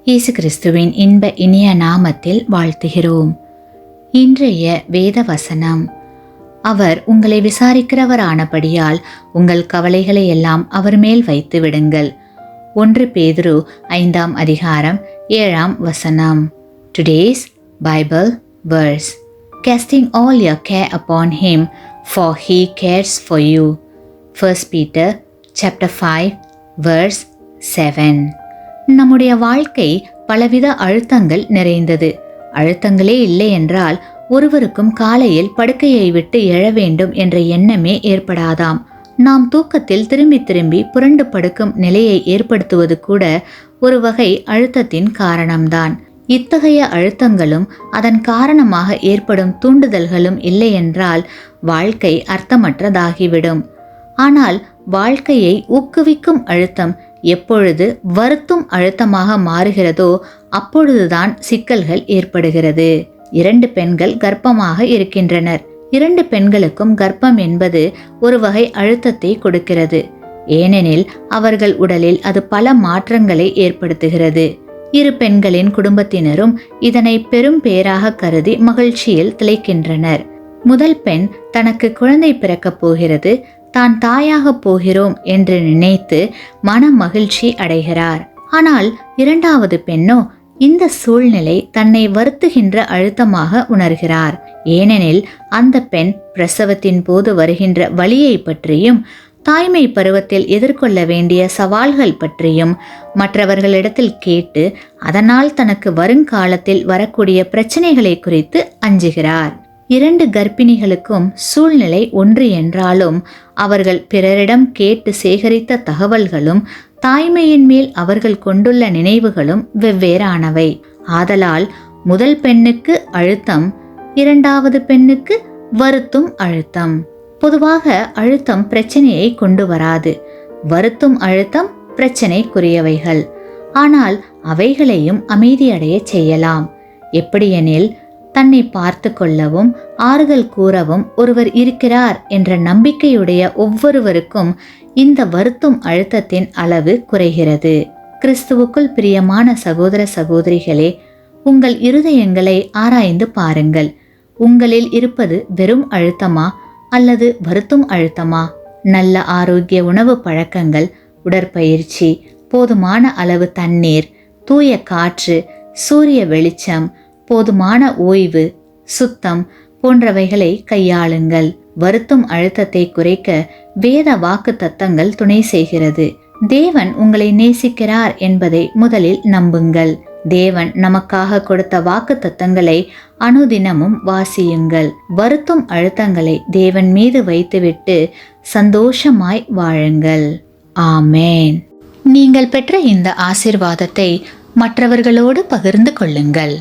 இயேசு கிறிஸ்துவின் இன்ப இனிய நாமத்தில் வாழ்த்துகிறோம். இன்றைய வேத வசனம்: அவர் உங்களை விசாரிக்கிறவரானபடியால் உங்கள் கவலைகளை எல்லாம் அவர் மேல் வைத்து விடுங்கள். 1 பேதுரு 5ஆம் அதிகாரம் 7ஆம் வசனம். Today's Bible verse: Casting all your care upon him, for he cares for you. 1 Peter chapter 5 verse 7. நம்முடைய வாழ்க்கை பலவித அழுத்தங்கள் நிறைந்தது. அழுத்தங்களே இல்லை என்றால் ஒருவருக்கும் காலையில் படுக்கையை விட்டு எழ வேண்டும் என்ற எண்ணமே ஏற்படாதாம். நாம் தூக்கத்தில் திரும்பி திரும்பி புரண்டு படுக்கும் நிலையை ஏற்படுத்துவது கூட ஒரு வகை அழுத்தத்தின் காரணம்தான். இத்தகைய அழுத்தங்களும் அதன் காரணமாக ஏற்படும் தூண்டுதல்களும் இல்லை என்றால் வாழ்க்கை அர்த்தமற்றதாகிவிடும். ஆனால் வாழ்க்கையை ஊக்குவிக்கும் அழுத்தம் எப்பொழுது வருத்தும் அழுத்தமாக மாறுகிறதோ அப்பொழுதுதான் சிக்கல்கள் ஏற்படுகிறது. 2 பெண்கள் கர்ப்பமாக இருக்கின்றனர். 2 பெண்களுக்கும் கர்ப்பம் என்பது ஒரு வகை அழுத்தத்தை கொடுக்கிறது. ஏனெனில் அவர்கள் உடலில் அது பல மாற்றங்களை ஏற்படுத்துகிறது. 2 பெண்களின் குடும்பத்தினரும் இதனை பெரும் பேராக கருதி மகிழ்ச்சியில் திளைக்கின்றனர். முதல் பெண் தனக்கு குழந்தை பிறக்கப் போகிறது, தான் தாயாக போகிறோம் என்று நினைத்து மன மகிழ்ச்சி அடைகிறார். ஆனால் 2வது பெண்ணோ இந்த சூழ்நிலை தன்னை வருத்துகின்ற அழுத்தமாக உணர்கிறார். ஏனெனில் அந்த பெண் பிரசவத்தின் போது வருகின்ற வலியை பற்றியும் தாய்மை பருவத்தில் எதிர்கொள்ள வேண்டிய சவால்கள் பற்றியும் மற்றவர்களிடத்தில் கேட்டு அதனால் தனக்கு வருங்காலத்தில் வரக்கூடிய பிரச்சனைகளை குறித்து அஞ்சுகிறார். 2 கர்ப்பிணிகளுக்கும் சூழ்நிலை ஒன்று என்றாலும் அவர்கள் பிறரிடம் கேட்டு சேகரித்த தகவல்களும் தாய்மையின் மேல் அவர்கள் கொண்டுள்ள நினைவுகளும் வெவ்வேறானவை. ஆதலால் முதல் பெண்ணுக்கு அழுத்தம், 2வது பெண்ணுக்கு வருத்தும் அழுத்தம். பொதுவாக அழுத்தம் பிரச்சனையை கொண்டு வராது. வருத்தும் அழுத்தம் பிரச்சனைக்குரியவைகள். ஆனால் அவைகளையும் அமைதியடைய செய்யலாம். எப்படியெனில், தன்னை பார்த்து கொள்ளவும் ஆறுதல் கூறவும் ஒருவர் இருக்கிறார் என்ற நம்பிக்கையுடைய ஒவ்வொருவருக்கும் இந்த வருத்தும் அழுத்தத்தின் அளவு குறைகிறது. கிறிஸ்துவுக்குள் பிரியமான சகோதர சகோதரிகளே, உங்கள் இருதயங்களை ஆராய்ந்து பாருங்கள். உங்களில் இருப்பது வெறும் அழுத்தமா அல்லது வருத்தும் அழுத்தமா? நல்ல ஆரோக்கிய உணவு பழக்கங்கள், உடற்பயிற்சி, போதுமான அளவு தண்ணீர், தூய காற்று, சூரிய வெளிச்சம், போதுமான ஓய்வு, சுத்தம் போன்றவைகளை கையாளுங்கள். வருத்தும் அழுத்தத்தை குறைக்க வேத வாக்கு தத்தங்கள் துணை செய்கிறது. தேவன் உங்களை நேசிக்கிறார் என்பதை முதலில் நம்புங்கள். தேவன் நமக்காக கொடுத்த வாக்கு தத்தங்களை அனுதினமும் வாசியுங்கள். வருத்தும் அழுத்தங்களை தேவன் மீது வைத்துவிட்டு சந்தோஷமாய் வாழுங்கள். ஆமேன். நீங்கள் பெற்ற இந்த ஆசீர்வாதத்தை மற்றவர்களோடு பகிர்ந்து கொள்ளுங்கள்.